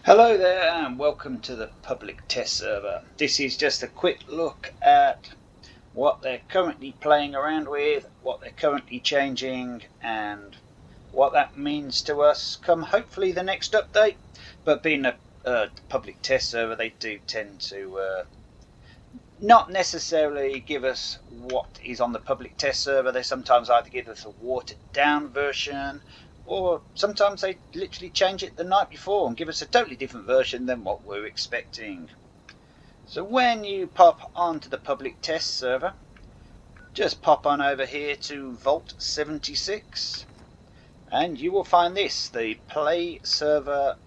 Hello there and welcome to the public test server. This is just a quick look at what they're currently playing around with, what they're currently changing, and what that means to us come hopefully the next update. But being a public test server, they do tend to not necessarily give us what is on the public test server. They sometimes either give us a watered down version, or sometimes they literally change it the night before and give us a totally different version than what we're expecting. So when you pop onto the public test server, just pop on over here to Vault 76 and you will find this, the playtest server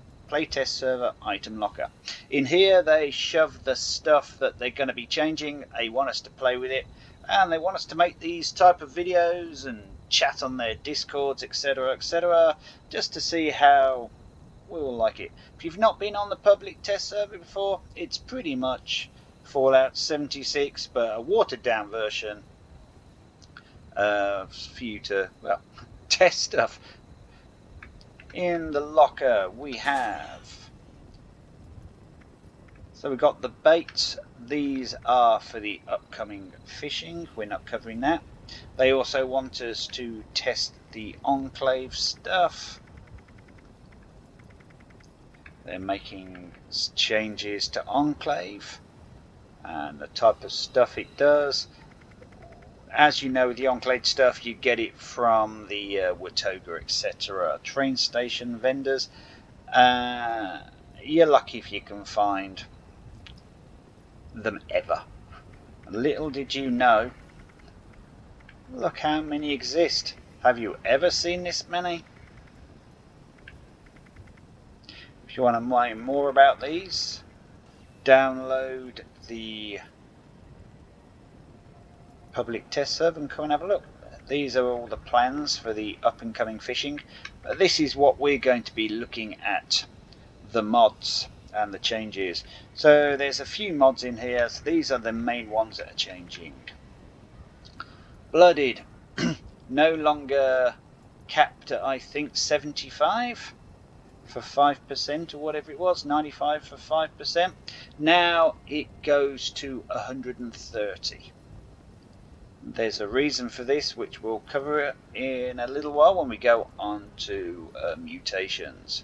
item locker. In here they shove the stuff that they're going to be changing. They want us to play with it and they want us to make these type of videos and chat on their discords, etc, just to see how we will like it. If you've not been on the public test server before, it's pretty much Fallout 76 but a watered down version for you to, well, test stuff. In the locker we have, so we've got the bait. These are for the upcoming fishing. We're not covering that. They also want us to test the enclave stuff. They're making changes to enclave and the type of stuff it does. As you know, with the enclave stuff, you get it from the Watoga, etc. train station vendors. You're lucky if you can find them ever. Little did you know, look how many exist. Have you ever seen this many? If you want to learn more about these, download the public test server and come and have a look. These are all the plans for the up and coming fishing. This is what we're going to be looking at, the mods and the changes. So there's a few mods in here. So these are the main ones that are changing. Blooded, no longer capped at I think 75 for 5% or whatever it was, 95 for 5%. Now it goes to 130. There's a reason for this, which we'll cover in a little while when we go on to mutations.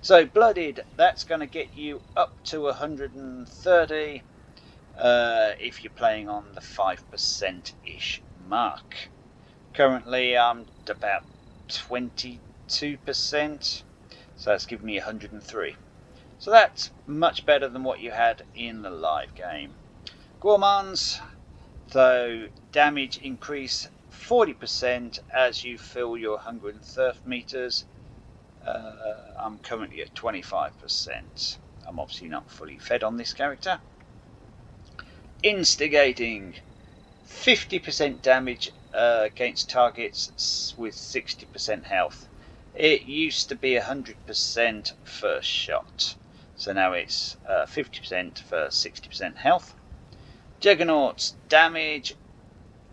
So blooded, that's going to get you up to 130 if you're playing on the 5%-ish mark. Currently I'm about 22%, so that's giving me 103. So that's much better than what you had in the live game. Gourmands, so damage increase 40% as you fill your hunger and thirst meters. I'm currently at 25%. I'm obviously not fully fed on this character. Instigating, 50% damage against targets with 60% health. It used to be 100% first shot, so now it's 50% for 60% health. Juggernauts, damage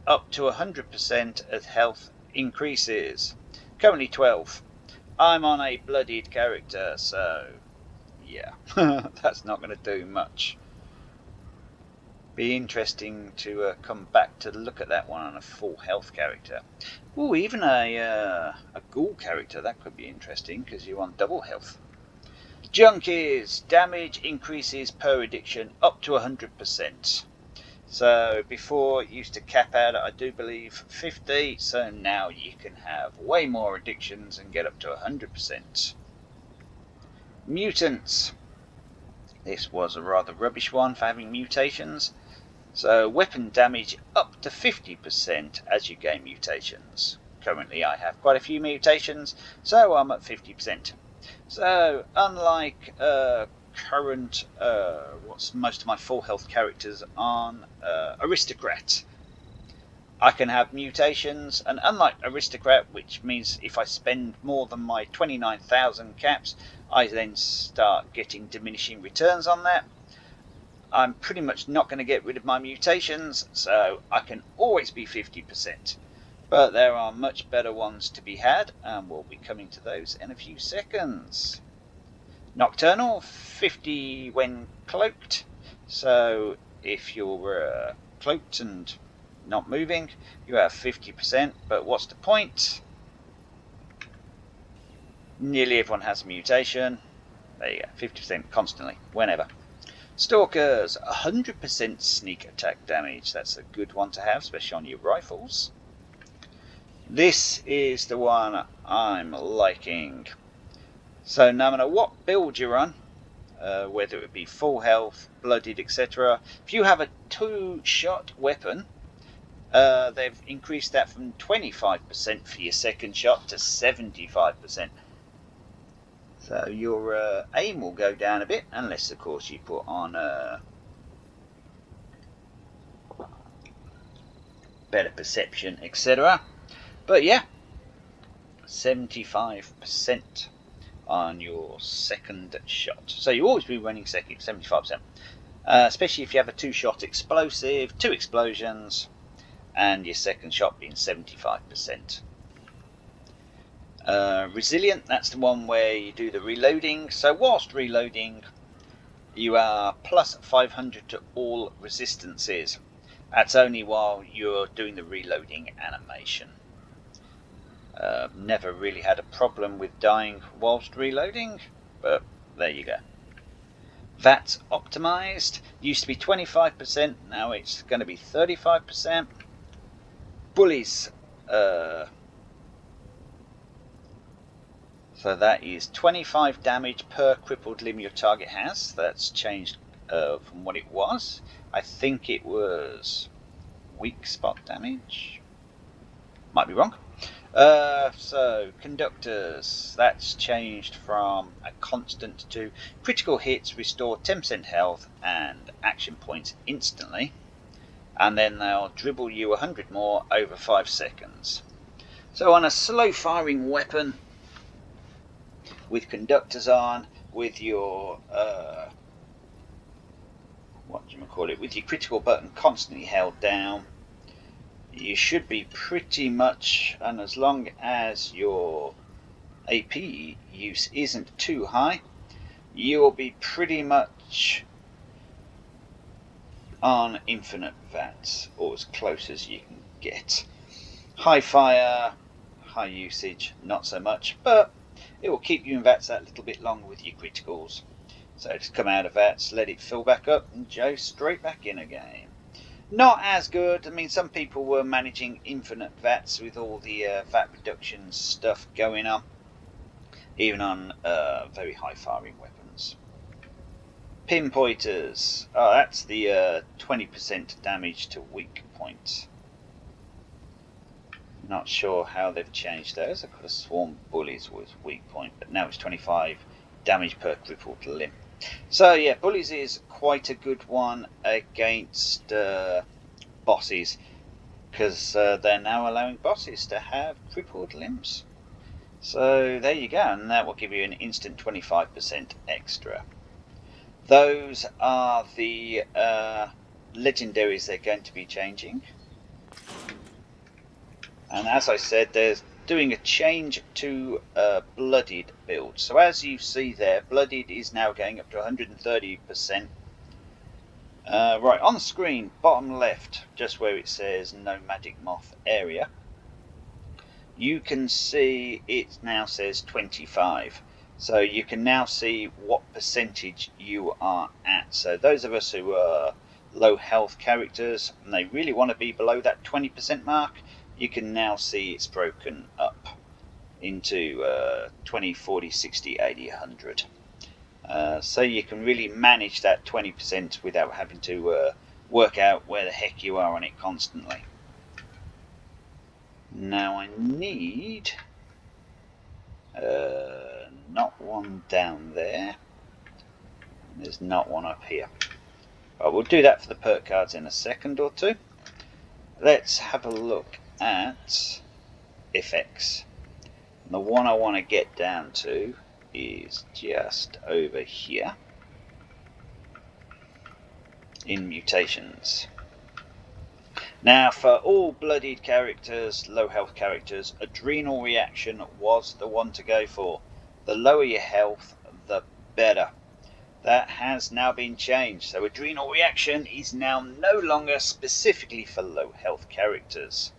up to 100% as health increases. Currently 12. I'm on a blooded character, so yeah, that's not going to do much. Be interesting to come back to look at that one on a full health character. Oh, even a ghoul character, that could be interesting because you want double health. Junkies, damage increases per addiction up to 100%. So before it used to cap out at, I do believe, 50, so now you can have way more addictions and get up to 100%. Mutants. This was a rather rubbish one for having mutations. So weapon damage up to 50% as you gain mutations. Currently I have quite a few mutations, so I'm at 50%. So unlike current what's most of my full health characters on aristocrat, I can have mutations, and unlike aristocrat, which means if I spend more than my 29,000 caps, I then start getting diminishing returns on that. I'm pretty much not going to get rid of my mutations, so I can always be 50%. But there are much better ones to be had, and we'll be coming to those in a few seconds. Nocturnal, 50 when cloaked. So if you're cloaked and not moving, you have 50%. But what's the point? Nearly everyone has a mutation. There you go, 50% constantly, whenever. Stalkers, 100% sneak attack damage. That's a good one to have, especially on your rifles. This is the one I'm liking. So no matter what build you run, whether it be full health, bloodied, etc., if you have a 2-shot weapon, they've increased that from 25% for your second shot to 75%. So your aim will go down a bit, unless of course you put on better perception, etc. But yeah, 75% on your second shot. So you always be running second 75%, especially if you have a 2-shot explosive, 2 explosions, and your second shot being 75%. Resilient, that's the one where you do the reloading. So whilst reloading, you are plus 500 to all resistances. That's only while you're doing the reloading animation. Never really had a problem with dying whilst reloading, but there you go. That's optimized. Used to be 25%, now it's going to be 35%. Bullies. So that is 25 damage per crippled limb your target has. That's changed from what it was. I think it was weak spot damage. Might be wrong. So conductors, that's changed from a constant to critical hits restore 10% health and action points instantly, and then they'll dribble you 100 more over 5 seconds. So on a slow firing weapon with conductors on, with your with your critical button constantly held down, you should be pretty much, and as long as your AP use isn't too high, you'll be pretty much on infinite VATs, or as close as you can get. High fire, high usage, not so much, but it will keep you in VATs that little bit longer with your criticals. So just come out of VATs, let it fill back up, and go straight back in again. Not as good. I mean, some people were managing infinite VATs with all the VAT reduction stuff going on, even on very high firing weapons. Pinpointers. Oh, that's the 20% damage to weak point. Not sure how they've changed those. I could have sworn bullies was weak point, but now it's 25 damage per crippled limb. So yeah, bullies is quite a good one against bosses, because they're now allowing bosses to have crippled limbs. So there you go, and that will give you an instant 25% extra. Those are the legendaries they're going to be changing. And as I said, they're doing a change to bloodied build. So as you see there, bloodied is now going up to 130%. Right on the screen, bottom left, just where it says no magic moth area, you can see it now says 25. So you can now see what percentage you are at. So those of us who are low health characters and they really want to be below that 20% mark, you can now see it's broken up into 20, 40, 60, 80, 100. So you can really manage that 20% without having to work out where the heck you are on it constantly. Now I need not one down there. There's not one up here. But we'll do that for the perk cards in a second or two. Let's have a look at effects. And the one I want to get down to is just over here in mutations. Now for all bloodied characters, low health characters, adrenal reaction was the one to go for. The lower your health, the better. That has now been changed. So Adrenal Reaction is now no longer specifically for low health characters.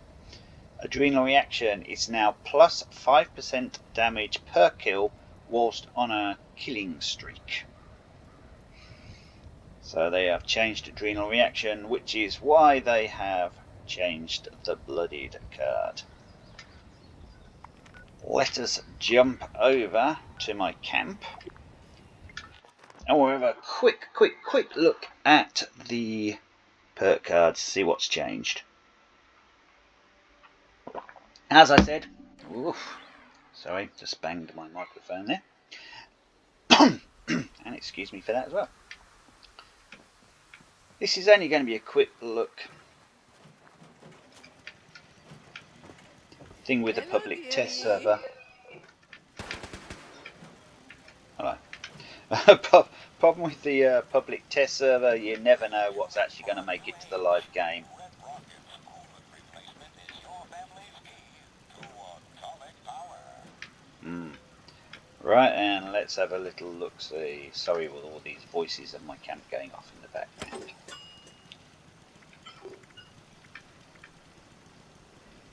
Adrenal Reaction is now plus 5% damage per kill whilst on a killing streak. So they have changed Adrenal Reaction, which is why they have changed the Bloodied card. Let us jump over to my camp and we'll have a quick look at the perk cards, see what's changed. As I said, sorry, just banged my microphone there. And excuse me for that as well. This is only going to be a quick look thing with the public test server. Alright. Problem with the public test server, you never know what's actually going to make it to the live game. Right, and let's have a little look. See, sorry with all these voices of my camp going off in the background.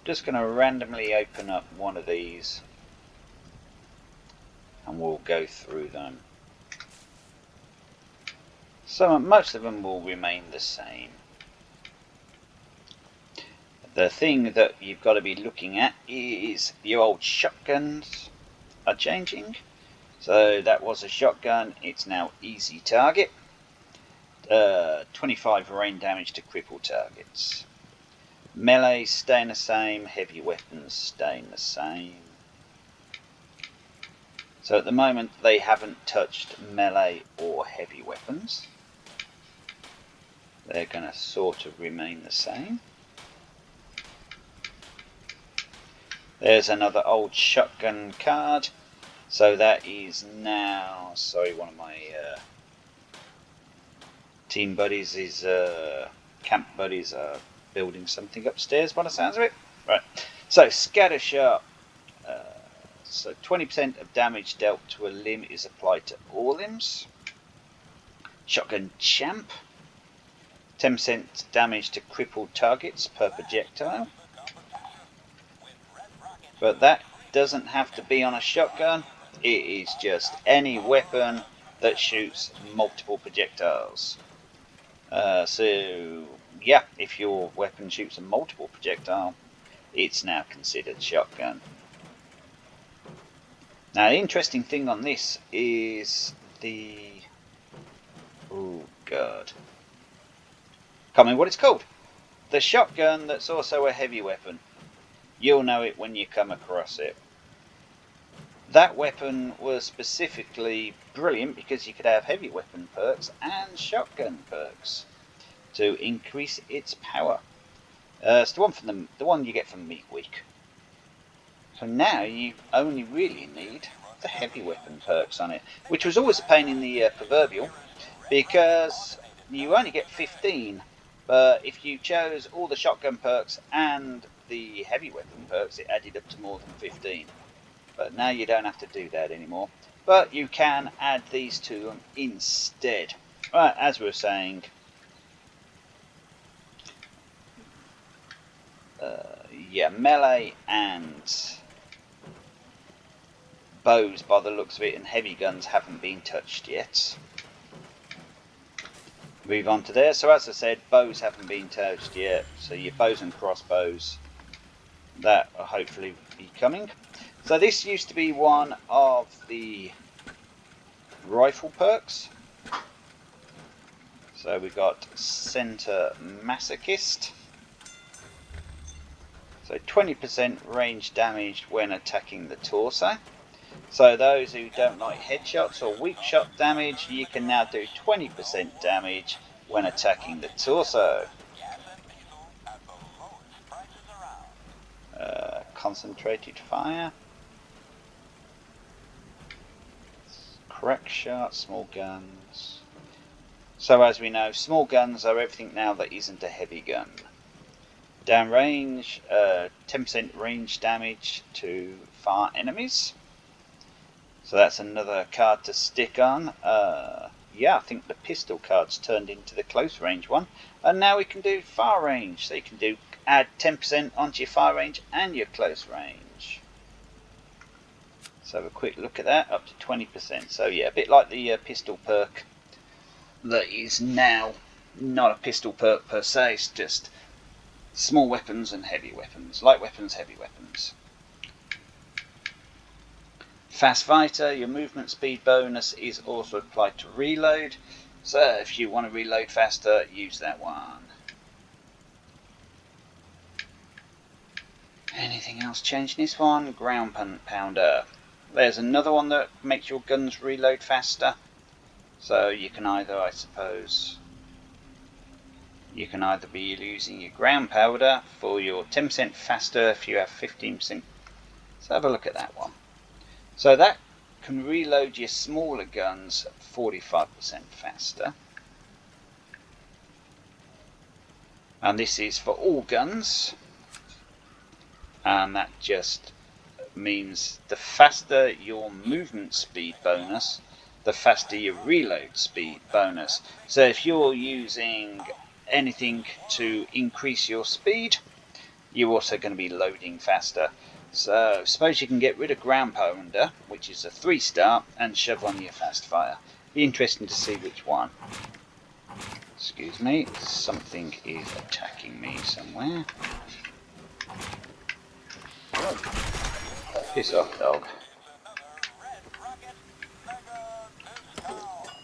Just going to randomly open up one of these and we'll go through them. So most of them will remain the same. The thing that you've got to be looking at is your old shotguns are changing. So that was a shotgun, it's now easy target. 25 rain damage to cripple targets. Melee staying the same, heavy weapons staying the same. So at the moment they haven't touched melee or heavy weapons. They're going to sort of remain the same. There's another old shotgun card. So that is now, sorry, one of my team buddies is, camp buddies are building something upstairs by the sounds of it. Right, so Scatter Sharp. So 20% of damage dealt to a limb is applied to all limbs. Shotgun Champ. 10% damage to crippled targets per projectile. But that doesn't have to be on a shotgun. It is just any weapon that shoots multiple projectiles. So yeah, if your weapon shoots a multiple projectile, it's now considered shotgun. Now the interesting thing on this is the, oh god, can't remember what it's called. The shotgun that's also a heavy weapon. You'll know it when you come across it. That weapon was specifically brilliant because you could have heavy weapon perks and shotgun perks to increase its power. It's the one you get from Meat Week. So now you only really need the heavy weapon perks on it, which was always a pain in the proverbial because you only get 15. But if you chose all the shotgun perks and the heavy weapon perks, it added up to more than 15. But now you don't have to do that anymore. But you can add these to them instead. Right, as we were saying, yeah, melee and bows by the looks of it, and heavy guns haven't been touched yet. Move on to there. So as I said, bows haven't been touched yet. So your bows and crossbows, that will hopefully be coming. So this used to be one of the rifle perks. So we've got Center Masochist. So 20% range damage when attacking the torso. So those who don't like headshots or weak shot damage, you can now do 20% damage when attacking the torso. Concentrated fire. Crack shot, small guns. So as we know, small guns are everything now that isn't a heavy gun. Downrange, 10% range damage to far enemies. So that's another card to stick on. Yeah, I think the pistol card's turned into the close range one. And now we can do far range. So you can add 10% onto your far range and your close range. Let's have a quick look at that, up to 20%. So yeah, a bit like the pistol perk that is now not a pistol perk per se, it's just small weapons and heavy weapons, light weapons, heavy weapons. Fast fighter, your movement speed bonus is also applied to reload. So if you want to reload faster, use that one. Anything else changed in this one? Ground pounder. There's another one that makes your guns reload faster. So you can either, I suppose, you can either be using your ground powder for your 10% faster if you have 15%. Let's have a look at that one. So that can reload your smaller guns 45% faster. And this is for all guns. And that just means the faster your movement speed bonus, the faster your reload speed bonus. So if you're using anything to increase your speed, you're also going to be loading faster. So suppose you can get rid of ground pounder, which is a 3-star, and shove on your fast fire. Be interesting to see which one. Excuse me, something is attacking me somewhere. Piss off, dog.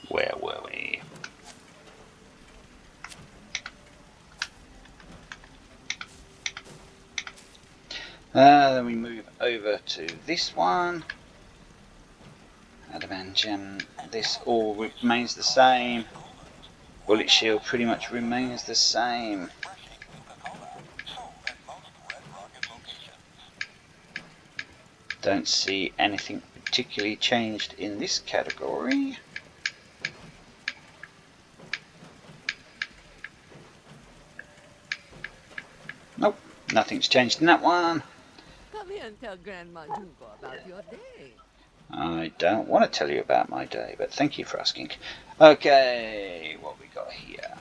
Where were we? Then we move over to this one. Adamantium. This all remains the same. Bullet shield pretty much remains the same. Don't see anything particularly changed in this category. Nope, nothing's changed in that one. Come here and tell Grandma Junko about your day. I don't want to tell you about my day, but thank you for asking. Okay, what we got here?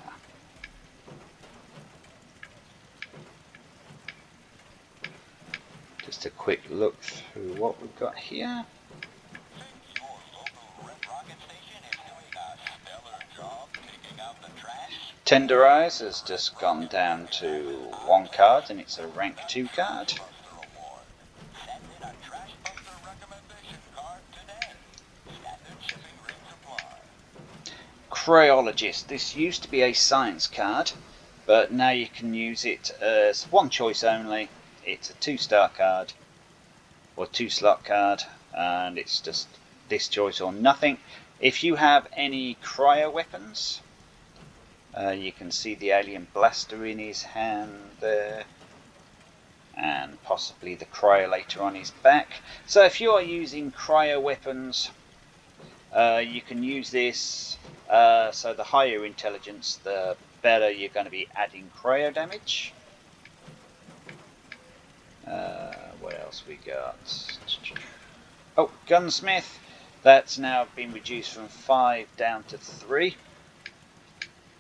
Just a quick look through what we've got here. Tenderize has just gone down to 1 card and it's a rank 2 card. Cryologist. This used to be a science card, but now you can use it as 1 choice only. It's a 2-star card or 2-slot card, and it's just this choice or nothing. If you have any cryo weapons, you can see the alien blaster in his hand there, and possibly the cryolator on his back. So if you are using cryo weapons, you can use this. So the higher intelligence, the better you're going to be adding cryo damage. What else we got? Oh, gunsmith. That's now been reduced from 5 down to 3.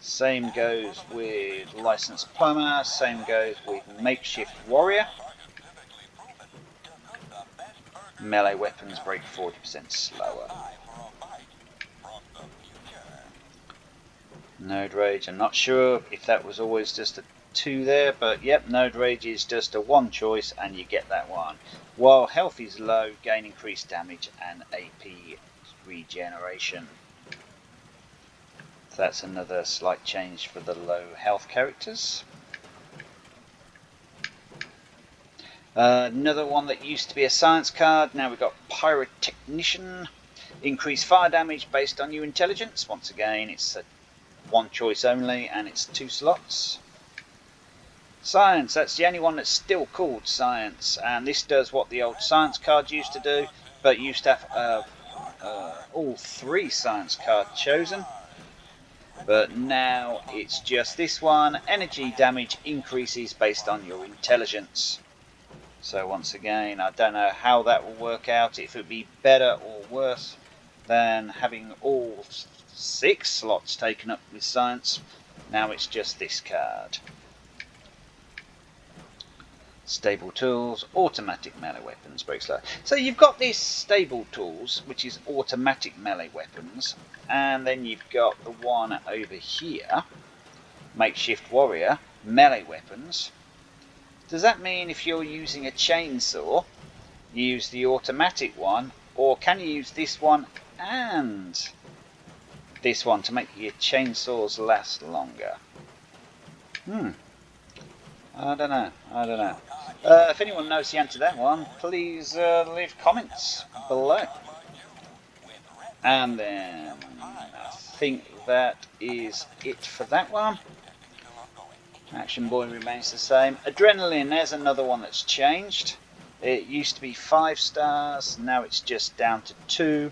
Same goes with licensed plumber. Same goes with makeshift warrior. Melee weapons break 40% slower. Node rage, I'm not sure if that was always just a 2 there, but yep, node rage is just a 1 choice and you get that one. While health is low, gain increased damage and AP regeneration. So that's another slight change for the low health characters. Another one that used to be a science card, now we've got Pyrotechnician. Increase fire damage based on your intelligence. Once again, it's a 1 choice only and it's 2 slots. Science, that's the only one that's still called science, and this does what the old science card used to do, but used to have all 3 science cards chosen. But now it's just this one. Energy damage increases based on your intelligence. So once again, I don't know how that will work out, if it would be better or worse than having all 6 slots taken up with science. Now it's just this card. Stable tools, automatic melee weapons, very slow. So you've got this stable tools, which is automatic melee weapons, and then you've got the one over here, makeshift warrior, melee weapons. Does that mean if you're using a chainsaw, you use the automatic one, or can you use this one and this one to make your chainsaws last longer? I don't know. If anyone knows the answer to that one, please leave comments below. And then I think that is it for that one. Action Boy remains the same. Adrenaline, there's another one that's changed. It used to be 5 stars, now it's just down to 2.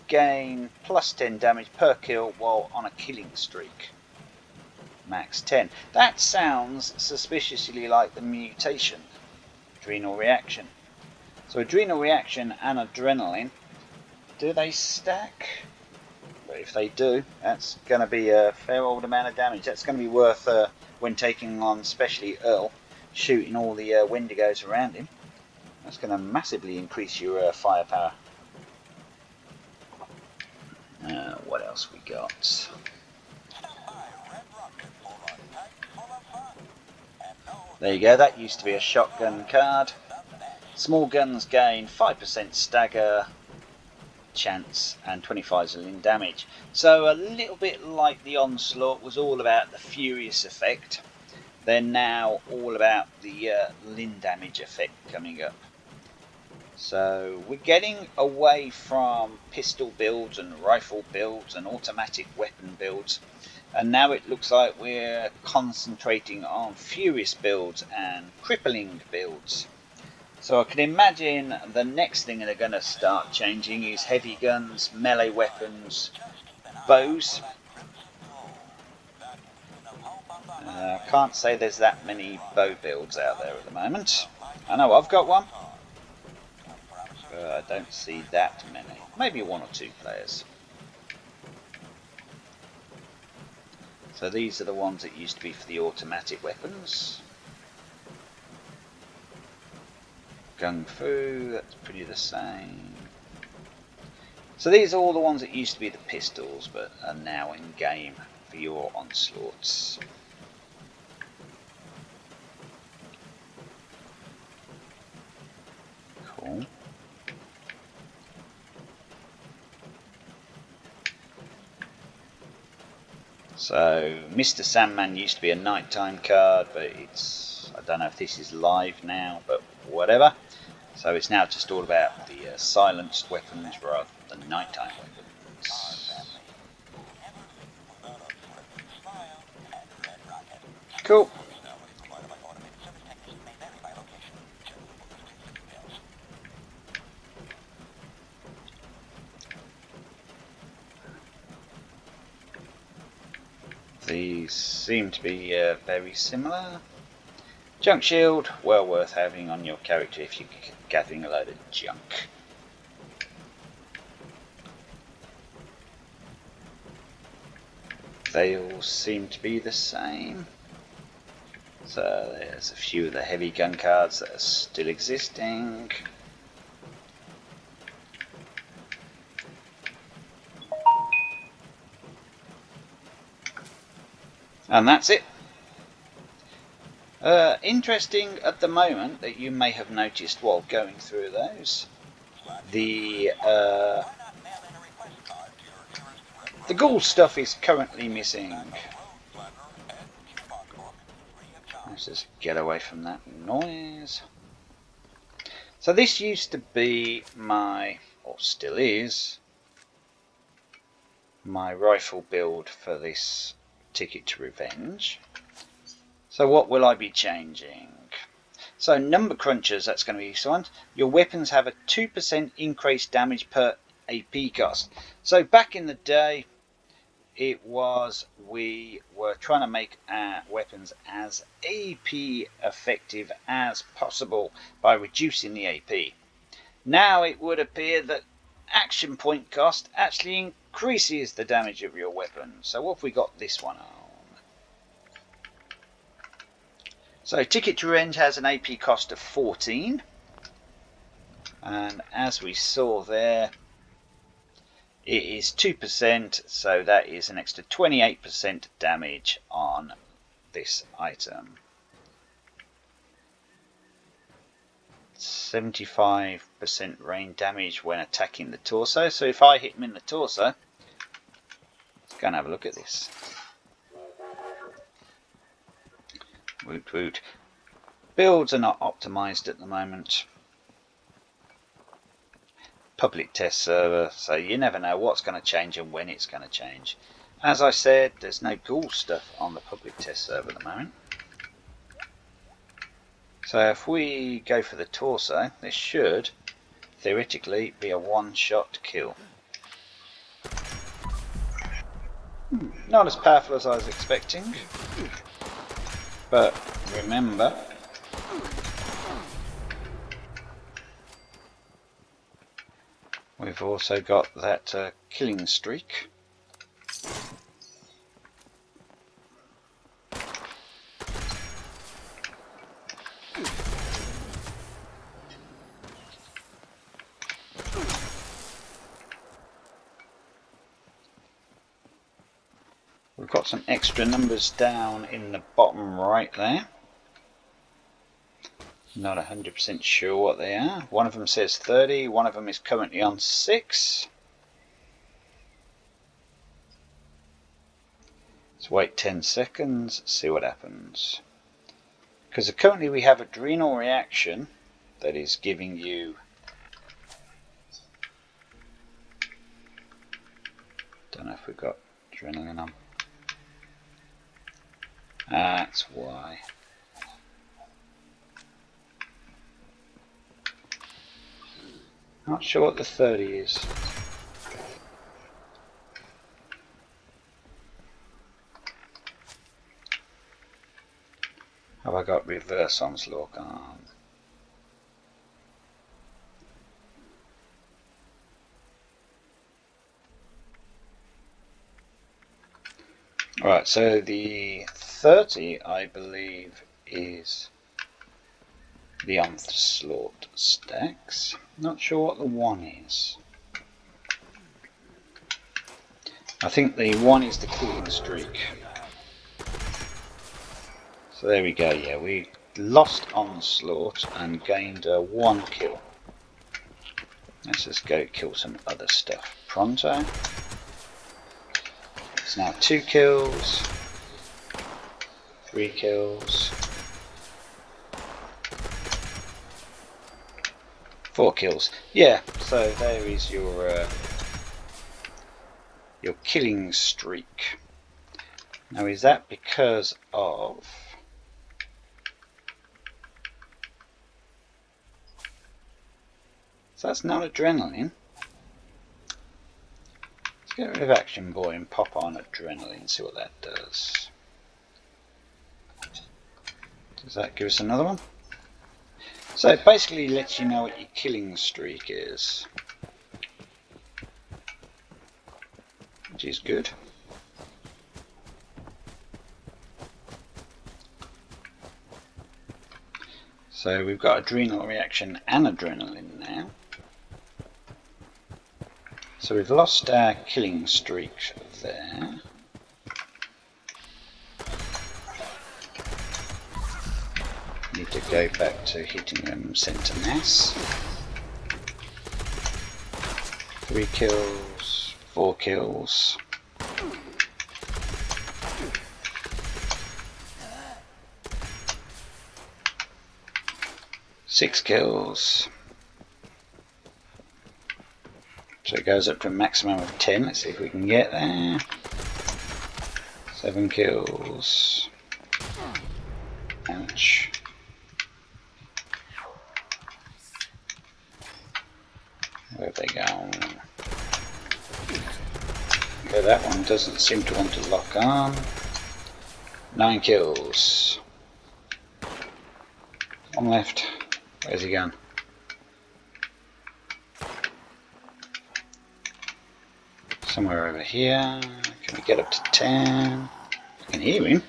Gain plus 10 damage per kill while on a killing streak. Max 10. That sounds suspiciously like the Mutation. Adrenal reaction. So adrenal reaction and adrenaline, do they stack? But if they do, that's going to be a fair old amount of damage. That's going to be worth, when taking on especially Earl, shooting all the Wendigos around him. That's going to massively increase your firepower. What else we got? There you go, that used to be a shotgun card. Small guns gain 5% stagger chance and 25 zillion damage. So a little bit like the Onslaught was all about the Furious effect, they're now all about the Lin damage effect coming up. So we're getting away from pistol builds and rifle builds and automatic weapon builds, and now it looks like we're concentrating on furious builds and crippling builds. So I can imagine the next thing they're going to start changing is heavy guns, melee weapons, bows. I can't say there's that many bow builds out there at the moment. I know I've got one. I don't see that many. Maybe 1 or 2 players. So these are the ones that used to be for the automatic weapons. Gung Fu, that's pretty the same. So these are all the ones that used to be the pistols, but are now in game for your onslaughts. Cool. So Mr. Sandman used to be a nighttime card, but I don't know if this is live now, but whatever. So it's now just all about the silenced weapons rather than nighttime weapons. Cool. These seem to be very similar. Junk shield, well worth having on your character if you're gathering a load of junk. They all seem to be the same. So there's a few of the heavy gun cards that are still existing. And that's it. Interesting at the moment that you may have noticed while going through those, the ghoul stuff is currently missing. Let's just get away from that noise. So this used to be my, or still is, my rifle build for this Ticket to Revenge. So what will I be changing? So number crunchers, that's going to be one. Your weapons have a 2% increased damage per AP cost. So back in the day, it was we were trying to make our weapons as AP effective as possible by reducing the AP. Now it would appear that action point cost actually increases the damage of your weapon. So what have we got this one on? So Ticket to Revenge has an AP cost of 14. And as we saw there, it is 2%, so that is an extra 28% damage on this item. 75% rain damage when attacking the torso. So if I hit him in the torso, let's go and have a look at this. Woot woot. Builds are not optimized at the moment. Public test server, so you never know what's going to change and when it's going to change. As I said, there's no cool stuff on the public test server at the moment. So if we go for the torso, this should theoretically be a one-shot kill. Not as powerful as I was expecting, but remember, we've also got that killing streak. We've got some extra numbers down in the bottom right there. Not 100% sure what they are. One of them says 30, one of them is currently on 6. Let's wait 10 seconds, see what happens. Because currently we have adrenal reaction that is giving you... Don't know if we've got adrenaline on. That's why. Not sure what the 30 is. Have I got reverse onslaught on? Right, so the 30, I believe, is the onslaught stacks. Not sure what the 1 is. I think the 1 is the killing streak. So there we go, yeah, we lost onslaught and gained 1 kill. Let's just go kill some other stuff pronto. It's now 2 kills, 3 kills, 4 kills. Yeah, so there is your killing streak. Now is that because of... So that's not adrenaline. Let's get rid of Action Boy and pop on adrenaline and see what that does. Does that give us another one? So it basically lets you know what your killing streak is, which is good. So we've got adrenal reaction and adrenaline now. So we've lost our killing streak there. Need to go back to hitting them centre mass. 3 kills, 4 kills. 6 kills. So it goes up to a maximum of 10. Let's see if we can get there. 7 kills. Ouch. Where have they gone? Okay, that one doesn't seem to want to lock on. 9 kills. One left. Where's he gone? Somewhere over here. Can we get up to 10? I can hear him.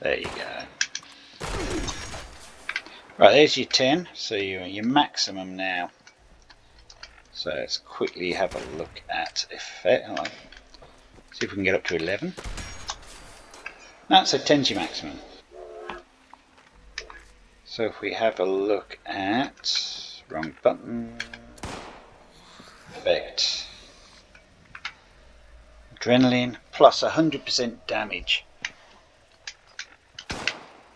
There you go. Right, there's your 10. So you're your maximum now. So let's quickly have a look at effect. See if we can get up to 11. That's a 10's your maximum. So if we have a look at wrong button, effect, adrenaline plus 100% damage.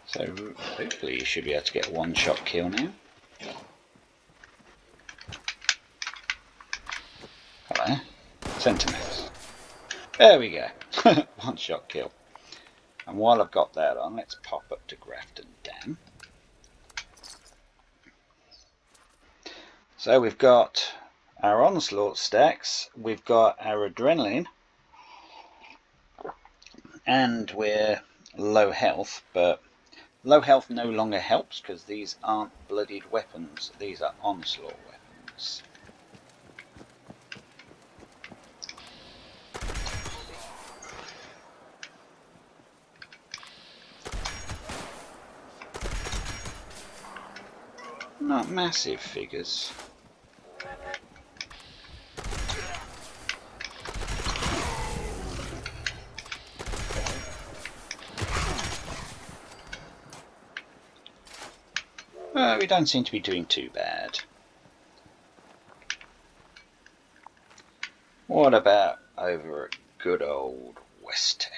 So hopefully you should be able to get a one-shot kill now. Hello, centimeters. There we go, one-shot kill. And while I've got that on, let's pop up to Grafton Dam. So we've got our onslaught stacks, we've got our adrenaline, and we're low health, but low health no longer helps because these aren't bloodied weapons, these are onslaught weapons. Not massive figures. We don't seem to be doing too bad. What about over at good old West Tech?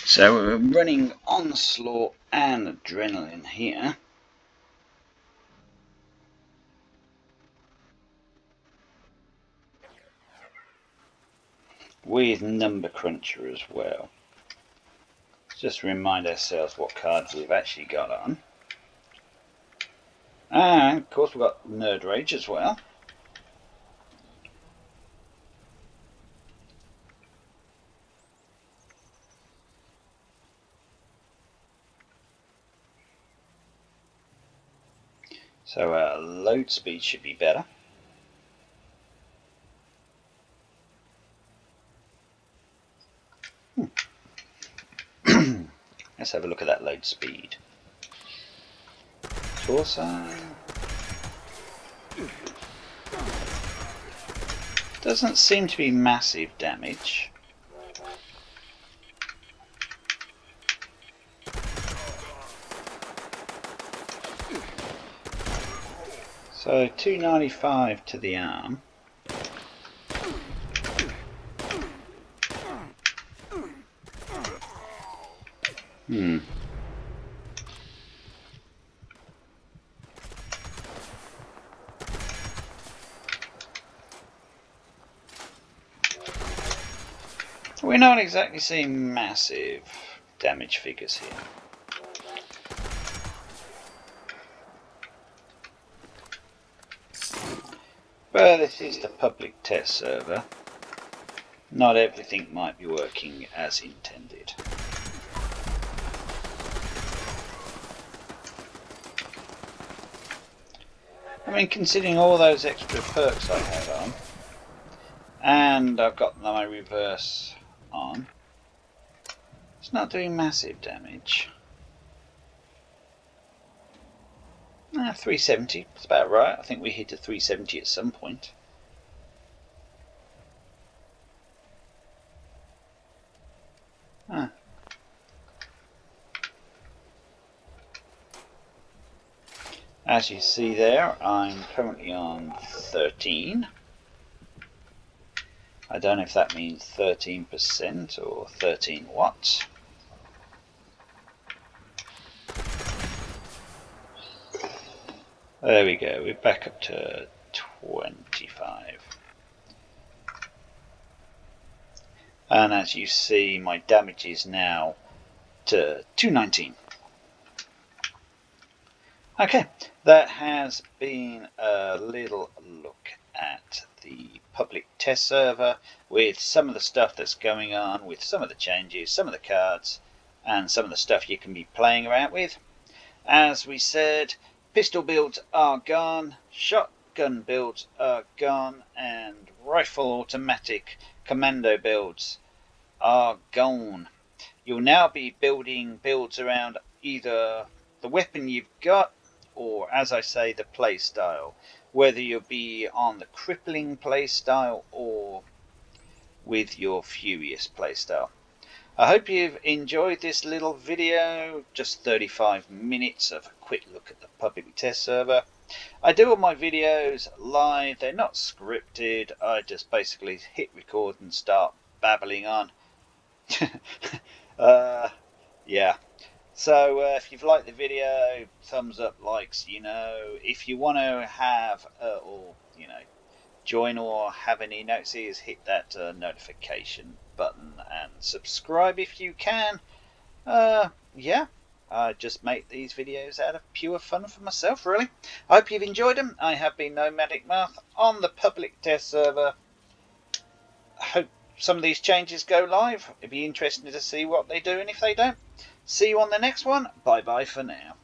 So we're running onslaught and adrenaline here. With number cruncher as well. Just remind ourselves what cards we've actually got on. And of course we've got Nerd Rage as well. So our load speed should be better. Let's have a look at that load speed. Torso. Doesn't seem to be massive damage. So 295 to the arm. We're not exactly seeing massive damage figures here. But this is the public test server. Not everything might be working as intended. I mean, considering all those extra perks I had on, and I've got my reverse on, it's not doing massive damage. 370, that's about right. I think we hit a 370 at some point. As you see there, I'm currently on 13. I don't know if that means 13% or 13 watts. There we go, we're back up to 25. And as you see, my damage is now to 219. Okay, that has been a little look at the public test server with some of the stuff that's going on, with some of the changes, some of the cards, and some of the stuff you can be playing around with. As we said, pistol builds are gone, shotgun builds are gone, and rifle automatic commando builds are gone. You'll now be building builds around either the weapon you've got or, as I say, the playstyle. Whether you'll be on the crippling playstyle or with your furious playstyle. I hope you've enjoyed this little video, just 35 minutes of a quick look at the public test server. I do all my videos live, they're not scripted, I just basically hit record and start babbling on. Yeah. So if you've liked the video, thumbs up, likes, if you want to have or join or have any notices, hit that notification button and subscribe if you can. Yeah, I just make these videos out of pure fun for myself, really. I hope you've enjoyed them. I have been Nomadic Mouth on the public test server. I hope some of these changes go live. It'd be interesting to see what they do and if they don't. See you on the next one. Bye bye for now.